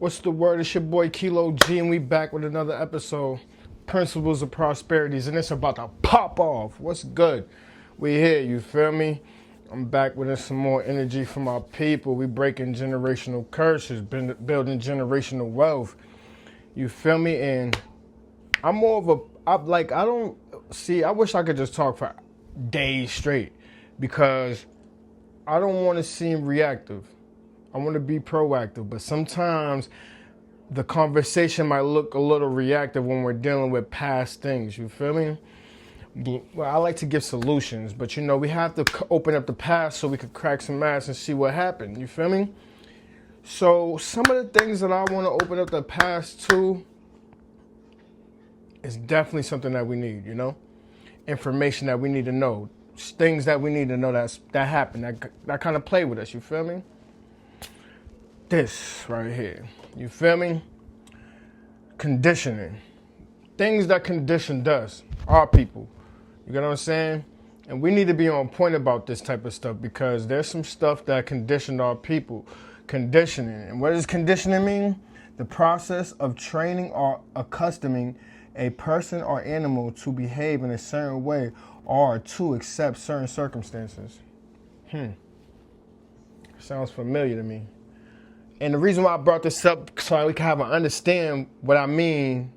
What's the word? It's your boy Kilo G, and we back with another episode. Principles of Prosperities, and it's about to pop off. What's good? We here, you feel me? I'm back with some more energy from our people. We breaking generational curses, building generational wealth. You feel me? And I'm more of I don't see, I wish I could just talk for days straight because I don't want to seem reactive. I want to be proactive, but sometimes the conversation might look a little reactive when we're dealing with past things. You feel me? Well, I like to give solutions, but we have to open up the past so we could crack some ass and see what happened. You feel me? So some of the things that I want to open up the past to is definitely something that we need. Information that we need to know, things that we need to know that happened, that kind of play with us. You feel me? This right here. You feel me? Conditioning. Things that conditioned us, our people. You get what I'm saying? And we need to be on point about this type of stuff because there's some stuff that conditioned our people. Conditioning. And what does conditioning mean? The process of training or accustoming a person or animal to behave in a certain way or to accept certain circumstances. Sounds familiar to me. And the reason why I brought this up so we can have an understand what I mean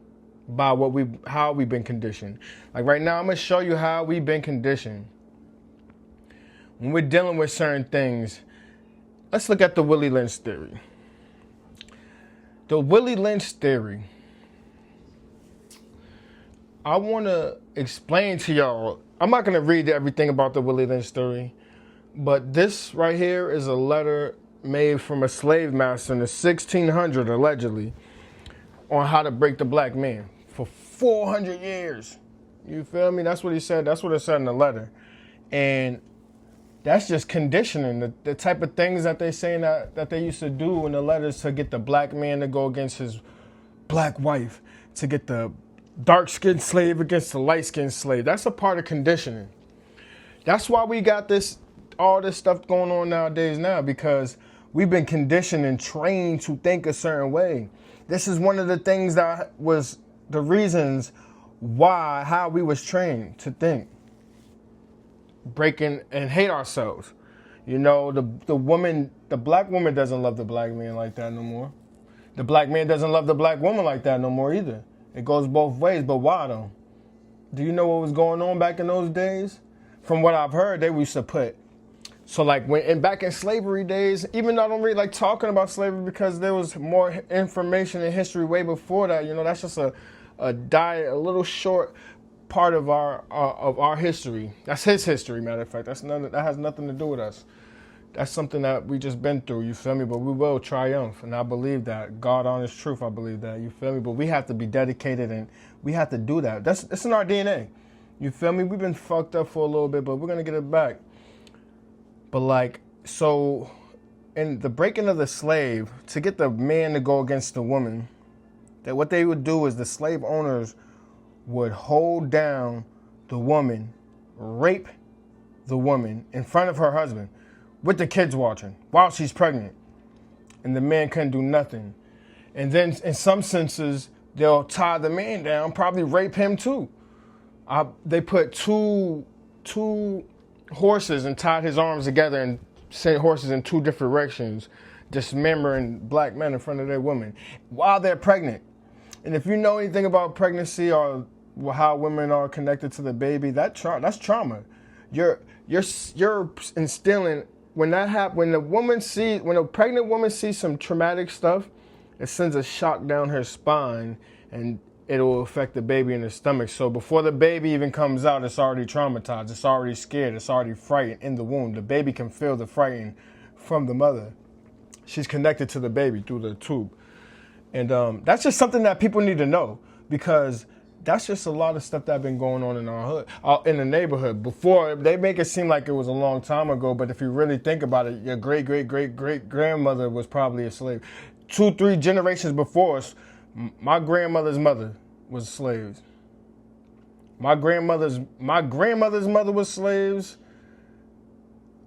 by how we've been conditioned. Like right now, I'm gonna show you how we've been conditioned. When we're dealing with certain things, let's look at the Willie Lynch theory. The Willie Lynch theory. I want to explain to y'all. I'm not gonna read everything about the Willie Lynch theory, but this right here is a letter made from a slave master in the 1600s, allegedly, on how to break the black man for 400 years. You feel me? That's what he said. That's what it said in the letter. And that's just conditioning. The type of things that they saying that they used to do in the letters to get the black man to go against his black wife, to get the dark-skinned slave against the light-skinned slave. That's a part of conditioning. That's why we got all this stuff going on nowadays because we've been conditioned and trained to think a certain way. This is one of the things that was the reasons how we was trained to think, breaking and hate ourselves. The black woman doesn't love the black man like that no more. The black man doesn't love the black woman like that no more either. It goes both ways, but why though? Do you know what was going on back in those days? From what I've heard, they used to put. So like back in slavery days, even though I don't really like talking about slavery because there was more information in history way before that. That's just a little short part of our history. That's his history, matter of fact. That has nothing to do with us. That's something that we just been through, you feel me? But we will triumph, and I believe that. God, honest truth, I believe that, you feel me? But we have to be dedicated, and we have to do that. It's in our DNA, you feel me? We've been fucked up for a little bit, but we're going to get it back. But so in the breaking of the slave, to get the man to go against the woman, that what they would do is the slave owners would hold down the woman, rape the woman in front of her husband, with the kids watching while she's pregnant. And the man couldn't do nothing. And then in some senses, they'll tie the man down, probably rape him too. They put two horses and tied his arms together and sent horses in two different directions, dismembering black men in front of their women while they're pregnant. And if you know anything about pregnancy or how women are connected to the baby, that's trauma. You're instilling. When a pregnant woman sees some traumatic stuff, it sends a shock down her spine and it'll affect the baby in the stomach. So before the baby even comes out, it's already traumatized. It's already scared. It's already frightened in the womb. The baby can feel the frightened from the mother. She's connected to the baby through the tube. And that's just something that people need to know because that's just a lot of stuff that's been going on in our hood, in the neighborhood. Before, they make it seem like it was a long time ago, but if you really think about it, your great-great-great-great-grandmother was probably a slave. 2-3 generations before us, my grandmother's mother was slaves. My grandmother's mother was slaves.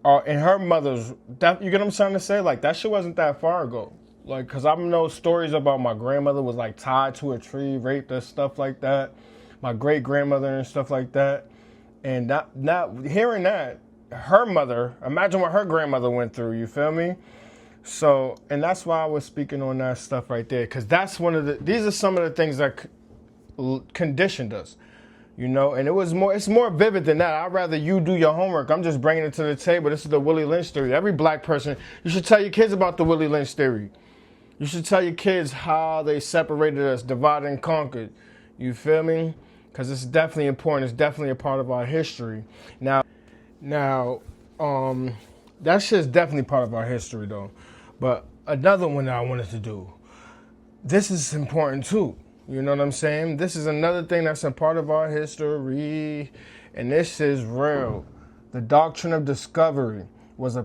And her mother's, you get what I'm trying to say? Like, that shit wasn't that far ago. Like, cause I know stories about my grandmother was like tied to a tree, raped and stuff like that. My great grandmother and stuff like that. And not hearing that, her mother, imagine what her grandmother went through. You feel me? So, and that's why I was speaking on that stuff right there, because that's one of the. These are some of the things that conditioned us, you know. And it's more vivid than that. I'd rather you do your homework. I'm just bringing it to the table. This is the Willie Lynch theory. Every black person, you should tell your kids about the Willie Lynch theory. You should tell your kids how they separated us, divided and conquered. You feel me? Because it's definitely important. It's definitely a part of our history. Now, that shit's definitely part of our history, though. But another one that I wanted to do, this is important, too. You know what I'm saying? This is another thing that's a part of our history, and this is real. The doctrine of discovery was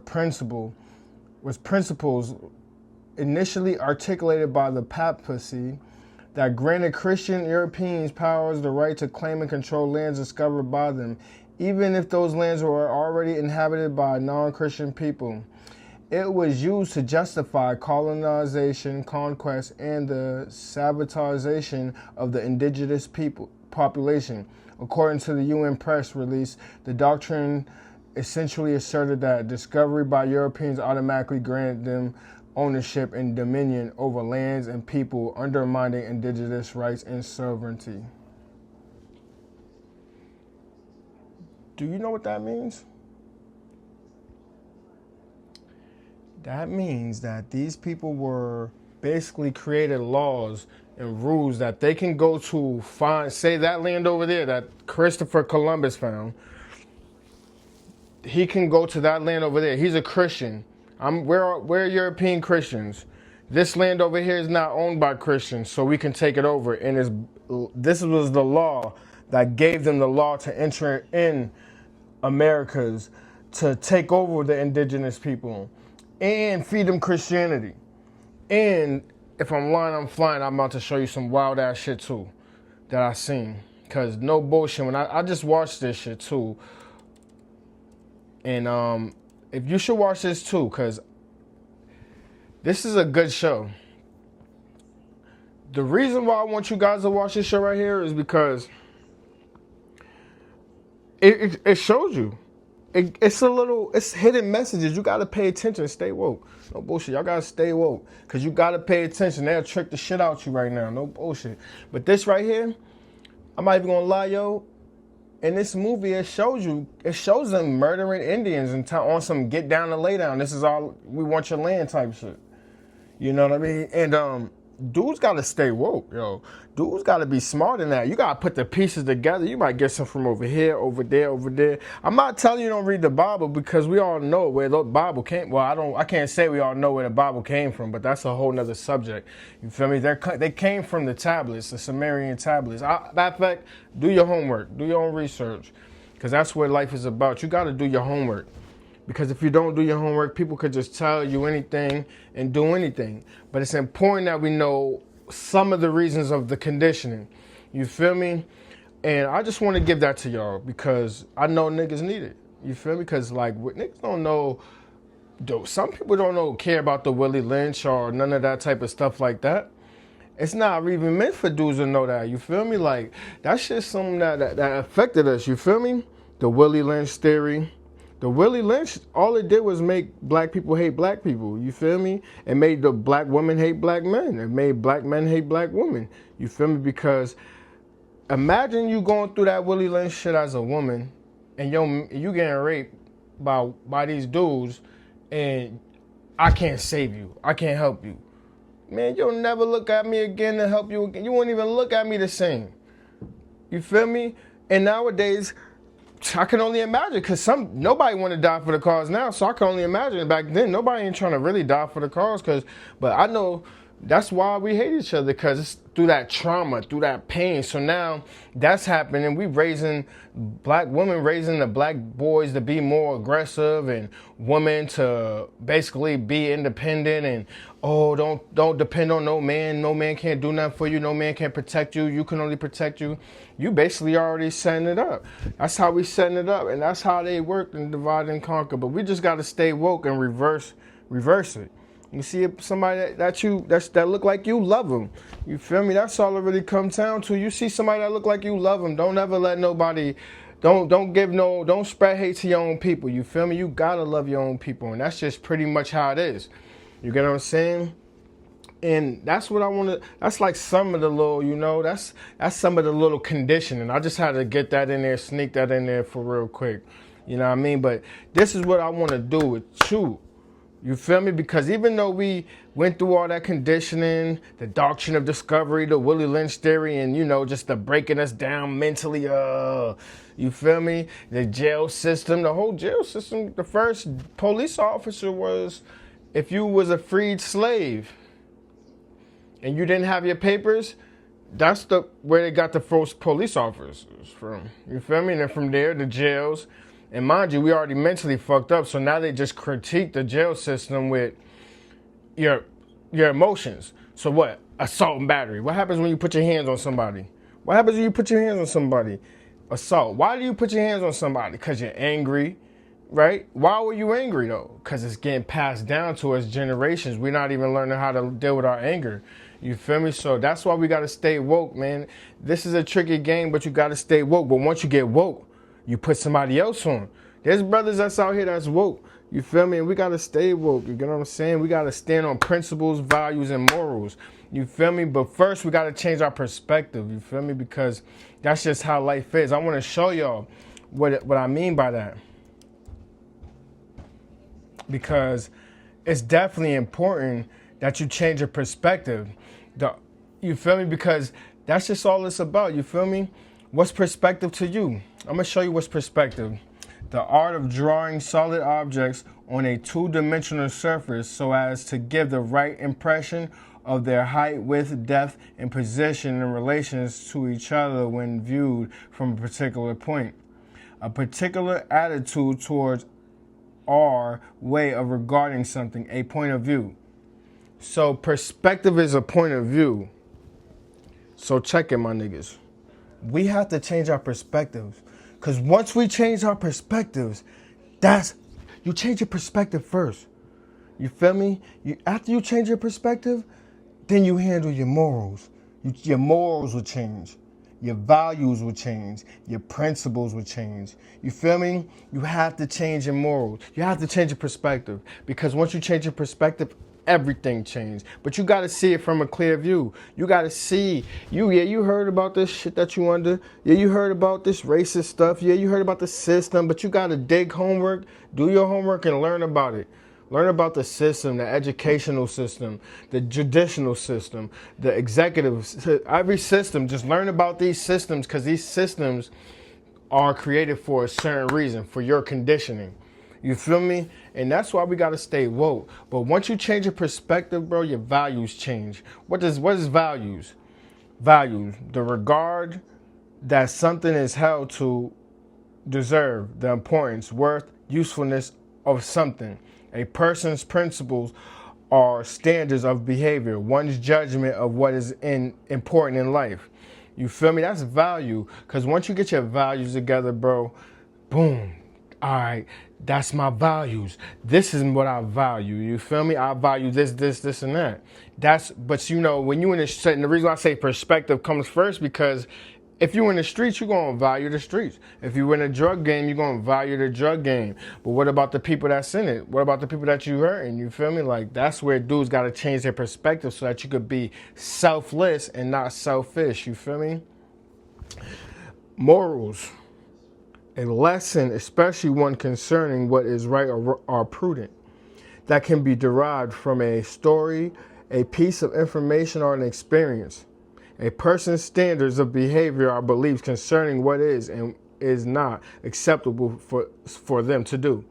principles initially articulated by the papacy that granted Christian Europeans powers the right to claim and control lands discovered by them, even if those lands were already inhabited by non-Christian people. It was used to justify colonization, conquest, and the sabotaging of the indigenous population. According to the UN press release, the doctrine essentially asserted that discovery by Europeans automatically granted them ownership and dominion over lands and people, undermining indigenous rights and sovereignty. Do you know what that means? That means that these people were basically created laws and rules that they can go to find, say that land over there that Christopher Columbus found. He can go to that land over there. He's a Christian. We're European Christians. This land over here is not owned by Christians, so we can take it over. And this was the law that gave them the law to enter in Americas, to take over the indigenous people and feed them Christianity. And if I'm lying, I'm flying. I'm about to show you some wild ass shit too that I seen. Cause no bullshit. When I just watched this shit too. And if you should watch this too, because this is a good show. The reason why I want you guys to watch this show right here is because it shows you. It's hidden messages. You got to pay attention and stay woke. No bullshit. Y'all got to stay woke because you got to pay attention. They'll trick the shit out you right now. No bullshit. But this right here, I'm not even going to lie, yo. In this movie, it shows them murdering Indians and on some get down and lay down. This is all, we want your land type shit. You know what I mean? And dudes got to stay woke, yo. Dudes got to be smart in that. You got to put the pieces together. You might get some from over here, over there, over there. I'm not telling you don't read the Bible because we all know where the Bible came. Well, I can't say we all know where the Bible came from, but that's a whole nother subject. You feel me? They came from the tablets, the Sumerian tablets. Matter of fact, do your homework. Do your own research because that's what life is about. You got to do your homework. Because if you don't do your homework, people could just tell you anything and do anything. But it's important that we know some of the reasons of the conditioning. You feel me? And I just want to give that to y'all because I know niggas need it. You feel me? Because like niggas don't know, some people don't care about the Willie Lynch or none of that type of stuff like that. It's not even meant for dudes to know that. You feel me? Like that shit's something that affected us. You feel me? The Willie Lynch theory. The Willie Lynch, all it did was make black people hate black people. You feel me? It made the black women hate black men. It made black men hate black women. You feel me? Because imagine you going through that Willie Lynch shit as a woman and you getting raped by these dudes and I can't save you. I can't help you. Man, you'll never look at me again to help you again. You won't even look at me the same. You feel me? And nowadays, I can only imagine because nobody want to die for the cause now, so I can only imagine back then nobody ain't trying to really die for the cause. But I know that's why we hate each other, because it's through that trauma, through that pain. So now that's happening. We raising black women, raising the black boys to be more aggressive, and women to basically be independent and don't depend on no man. No man can't do nothing for you. No man can protect you. You can only protect you. You basically already setting it up. That's how we setting it up, and that's how they work and divide and conquer. But we just got to stay woke and reverse it. You see somebody that look like you, love them. You feel me? That's all it really comes down to. You see somebody that look like you, love them. Don't ever let nobody, don't spread hate to your own people. You feel me? You gotta love your own people, and that's just pretty much how it is. You get what I'm saying? And that's what I want to, that's like some of the little, that's some of the little conditioning. I just had to get that in there, sneak that in there for real quick. You know what I mean? But this is what I want to do with you. You feel me? Because even though we went through all that conditioning, the doctrine of discovery, the Willie Lynch theory, and just the breaking us down mentally, you feel me? The jail system, the whole jail system, the first police officer was, if you was a freed slave and you didn't have your papers, that's where they got the first police officers from. You feel me? And then from there, the jails. And mind you, we already mentally fucked up, so now they just critique the jail system with your emotions. So what? Assault and battery. What happens when you put your hands on somebody? What happens when you put your hands on somebody? Assault. Why do you put your hands on somebody? Because you're angry, right? Why were you angry, though? Because it's getting passed down to us generations. We're not even learning how to deal with our anger. You feel me? So that's why we got to stay woke, man. This is a tricky game, but you got to stay woke. But once you get woke, you put somebody else on. There's brothers that's out here that's woke. You feel me? And we got to stay woke. You get what I'm saying? We got to stand on principles, values, and morals. You feel me? But first, we got to change our perspective. You feel me? Because that's just how life is. I want to show y'all what I mean by that. Because it's definitely important that you change your perspective. You feel me? Because that's just all it's about. You feel me? What's perspective to you? I'm going to show you what's perspective. The art of drawing solid objects on a two-dimensional surface so as to give the right impression of their height, width, depth, and position in relations to each other when viewed from a particular point. A particular attitude towards our way of regarding something, a point of view. So perspective is a point of view. So check it, my niggas. We have to change our perspectives. Because once we change our perspectives, you change your perspective first. You feel me? After you change your perspective, then you handle your morals. Your morals will change. Your values will change. Your principles will change. You feel me? You have to change your morals. You have to change your perspective. Because once you change your perspective, everything changed. But you got to see it from a clear view. You got to see, you heard about this shit that you under. Yeah, you heard about this racist stuff. Yeah, you heard about the system. But you got to dig homework, do your homework, and learn about it. Learn about the system, the educational system, the judicial system, the executive, every system. Just learn about these systems because these systems are created for a certain reason, for your conditioning. You feel me? And that's why we got to stay woke. But once you change your perspective, bro, your values change. What is values? Values, the regard that something is held to deserve, the importance, worth, usefulness of something. A person's principles are standards of behavior, one's judgment of what is important in life. You feel me? That's value. Because once you get your values together, bro, boom. All right, that's my values. This is what I value. You feel me? I value this, and that. But when you in the reason why I say perspective comes first, because if you in the streets, you're going to value the streets. If you in a drug game, you're going to value the drug game. But what about the people that's in it? What about the people that you hurting? You feel me? Like, that's where dudes got to change their perspective so that you could be selfless and not selfish. You feel me? Morals. A lesson, especially one concerning what is right or prudent, that can be derived from a story, a piece of information, or an experience. A person's standards of behavior or beliefs concerning what is and is not acceptable for them to do.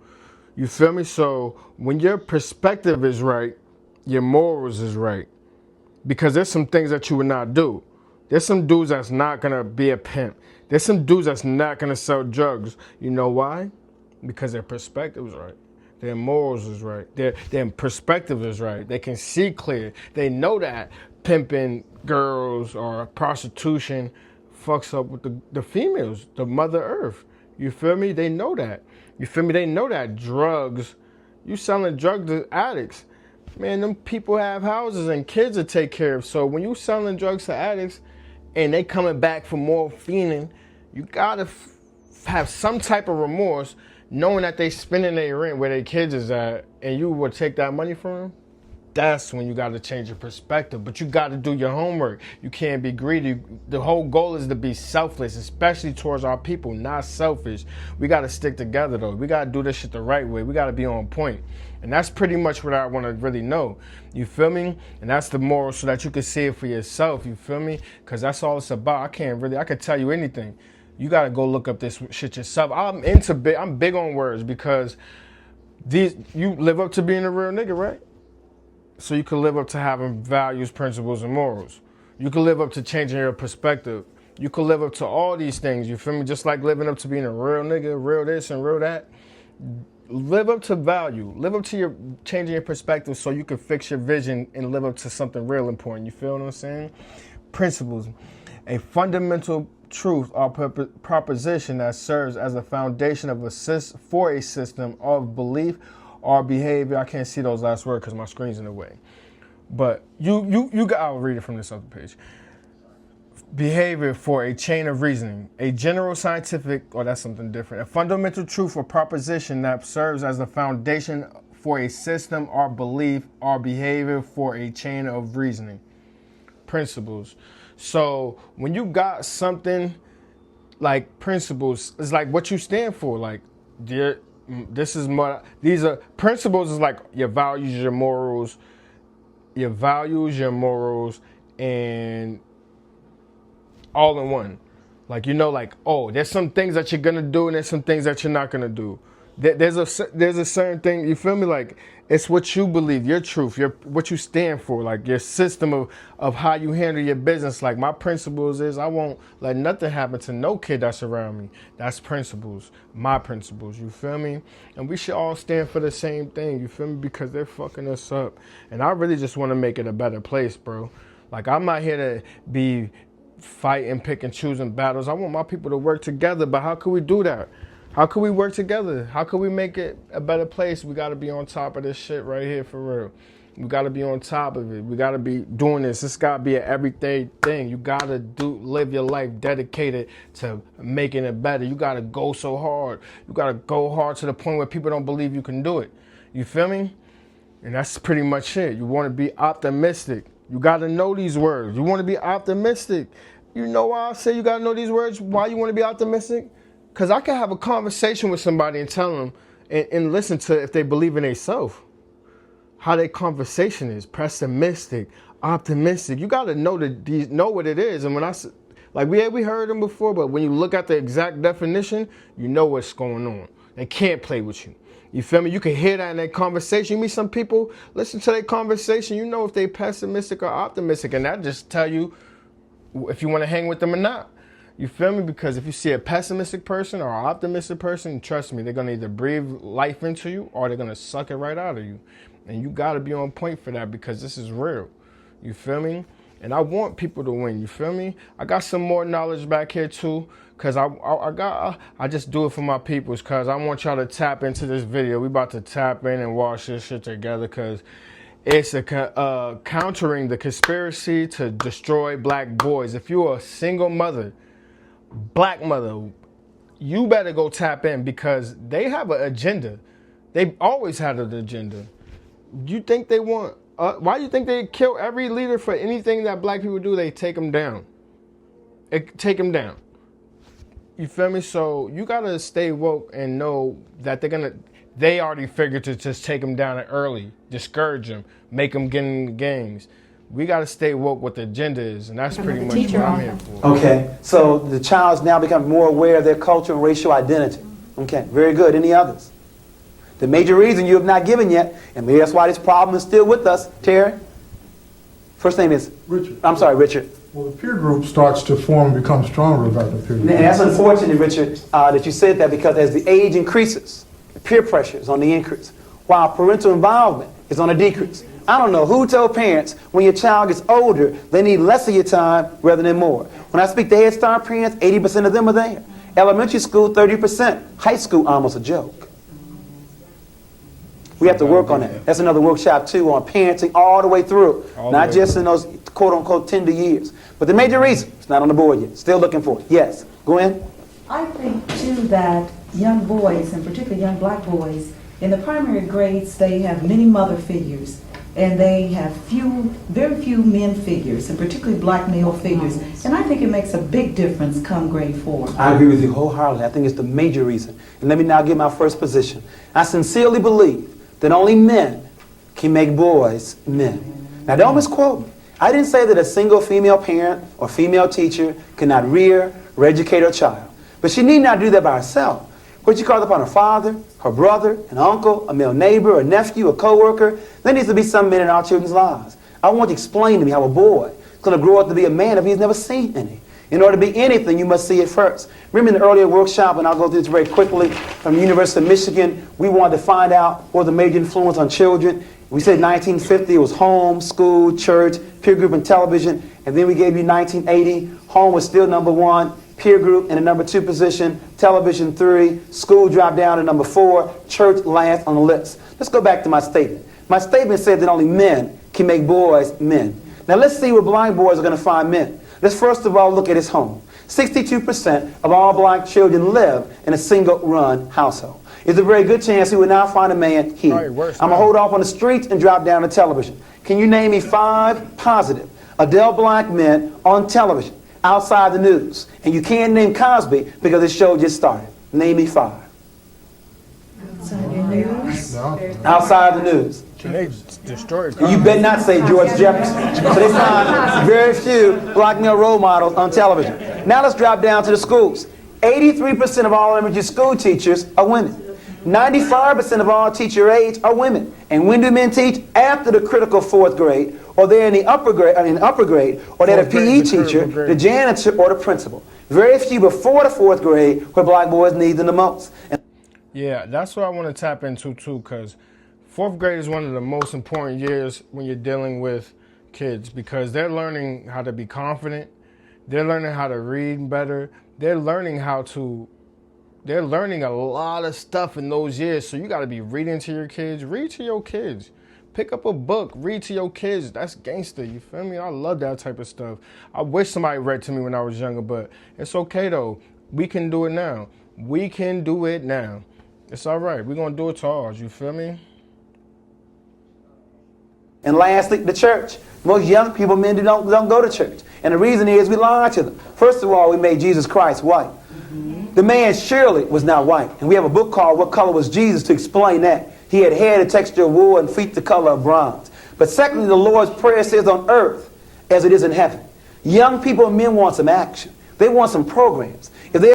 You feel me? So when your perspective is right, your morals is right. Because there's some things that you would not do. There's some dudes that's not going to be a pimp. There's some dudes that's not going to sell drugs. You know why? Because their perspective is right. Their morals is right. Their perspective is right. They can see clear. They know that pimping girls or prostitution fucks up with the females, the Mother Earth. You feel me? They know that. You feel me? They know that drugs, you selling drugs to addicts. Man, them people have houses and kids to take care of. So when you selling drugs to addicts and they coming back for more fiending, you gotta have some type of remorse, knowing that they spending their rent where their kids is at, and you would take that money from them. That's when you got to change your perspective. But you got to do your homework. You can't be greedy. The whole goal is to be selfless, especially towards our people, not selfish. We got to stick together, though. We got to do this shit the right way. We got to be on point. And that's pretty much what I want to really know. You feel me? And that's the moral, so that you can see it for yourself. You feel me? Because that's all it's about. I can tell you anything. You got to go look up this shit yourself. I'm big on words, because you live up to being a real nigga, right? So you can live up to having values, principles, and morals. You can live up to changing your perspective. You can live up to all these things, you feel me? Just like living up to being a real nigga, real this and real that. Live up to value. Live up to your changing your perspective, so you can fix your vision and live up to something real important. You feel what I'm saying? Principles. A fundamental truth or proposition that serves as a foundation for a system of belief or behavior. I can't see those last words because my screen's in the way. But I'll read it from this other page. Behavior for a chain of reasoning, a general scientific, or that's something different, a fundamental truth or proposition that serves as the foundation for a system or belief or behavior for a chain of reasoning. Principles. So when you got something like principles, it's like what you stand for. Like, these are principles, is like your values, your morals, and all in one. Like, like, oh, there's some things that you're gonna do and there's some things that you're not gonna do. There's a certain thing, you feel me? Like, it's what you believe, your truth, what you stand for, like your system of how you handle your business. Like, my principles is I won't let nothing happen to no kid that's around me. That's principles, my principles, you feel me? And we should all stand for the same thing, you feel me? Because they're fucking us up. And I really just want to make it a better place, bro. Like, I'm not here to be fighting, picking, choosing battles. I want my people to work together, but how can we do that? How can we work together? How can we make it a better place? We got to be on top of this shit right here, for real. We got to be on top of it. We got to be doing this. This got to be an everyday thing. You got to live your life dedicated to making it better. You got to go so hard. You got to go hard to the point where people don't believe you can do it. You feel me? And that's pretty much it. You want to be optimistic. You got to know these words. You want to be optimistic. You know why I say you got to know these words? Why you want to be optimistic? Because I can have a conversation with somebody and tell them and listen to if they believe in themselves. How their conversation is. Pessimistic, optimistic. You got to know what it is. And when we heard them before, but when you look at the exact definition, you know what's going on. They can't play with you. You feel me? You can hear that in their conversation. You meet some people, listen to their conversation, you know if they pessimistic or optimistic. And that just tell you if you want to hang with them or not. You feel me? Because if you see a pessimistic person or an optimistic person, trust me, they're going to either breathe life into you or they're going to suck it right out of you. And you got to be on point for that, because this is real. You feel me? And I want people to win. You feel me? I got some more knowledge back here too, because I just do it for my peoples, because I want y'all to tap into this video. We about to tap in and watch this shit together, because it's countering the conspiracy to destroy black boys. If you're a single mother, black mother, you better go tap in, because they have an agenda. They've always had an agenda. You think they want, why do you think they kill every leader for anything that black people do? They take them down. You feel me? So you gotta stay woke and know that they already figured to just take them down early, discourage them, make them get in the gangs. We got to stay woke what the agenda is, and that's pretty much what I'm here for. Okay, so the child's now become more aware of their culture and racial identity. Okay, very good. Any others? The major reason you have not given yet, and maybe that's why this problem is still with us, Terry. First name is? Richard. I'm sorry, Richard. Well, the peer group starts to form and become stronger about the peer group. And that's unfortunate, Richard, that you said that, because as the age increases, the peer pressure is on the increase, while parental involvement is on a decrease. I don't know who told parents when your child gets older, they need less of your time rather than more. When I speak to Head Start parents, 80% of them are there. Elementary school, 30%. High school, almost a joke. We have to work on that. That's another workshop too on parenting all the way through. Not just in those quote unquote tender years. But the major reason, it's not on the board yet. Still looking for it. Yes. Go in. I think too that young boys, and particularly young black boys, in the primary grades they have many mother figures. And they have very few men figures, and particularly black male figures. And I think it makes a big difference come grade 4. I agree with you wholeheartedly. I think it's the major reason. And let me now give my first position. I sincerely believe that only men can make boys men. Now don't misquote me. I didn't say that a single female parent or female teacher cannot rear or educate her child. But she need not do that by herself. What you call upon her father, her brother, an uncle, a male neighbor, a nephew, a co-worker. There needs to be some men in our children's lives. I want you to explain to me how a boy is going to grow up to be a man if he's never seen any. In order to be anything, you must see it first. Remember in the earlier workshop, and I'll go through this very quickly, from the University of Michigan, we wanted to find out what was the major influence on children. We said 1950, it was home, school, church, peer group, and television. And then we gave you 1980. Home was still number 1. Peer group in the number 2 position, television 3, school dropped down to number 4, church last on the list. Let's go back to my statement. My statement said that only men can make boys men. Now let's see where black boys are going to find men. Let's first of all look at his home. 62% of all black children live in a single-run household. It's a very good chance he would now find a man here. I'm going to hold off on the streets and drop down to television. Can you name me 5 positive adult black men on television outside the news? And you can't name Cosby because the show just started. Name me 5. Outside the news? Outside the news. They destroyed. You better not say George Jefferson. So they find very few black male role models on television. Now let's drop down to the schools. 83% of all elementary school teachers are women. 95% of all teacher aides are women. And when do men teach? After the critical 4th grade, or they're in the upper grade, or they're the PE teacher, the janitor, or the principal. Very few before the 4th grade where black boys need them the most. Yeah, that's what I want to tap into too, because 4th grade is one of the most important years when you're dealing with kids, because they're learning how to be confident, they're learning how to read better, they're learning a lot of stuff in those years. So you got to be reading to your kids. Read to your kids. Pick up a book. Read to your kids. That's gangster. You feel me? I love that type of stuff. I wish somebody read to me when I was younger, but it's okay though. We can do it now. We can do it now. It's all right. We're going to do it to ours. You feel me? And lastly, the church. Most young people, men, don't go to church. And the reason is we lie to them. First of all, we made Jesus Christ white. The man surely was not white. And we have a book called What Color Was Jesus to explain that. He had hair the texture of wool and feet the color of bronze. But secondly, the Lord's Prayer says on earth as it is in heaven. Young people and men want some action. They want some programs. If they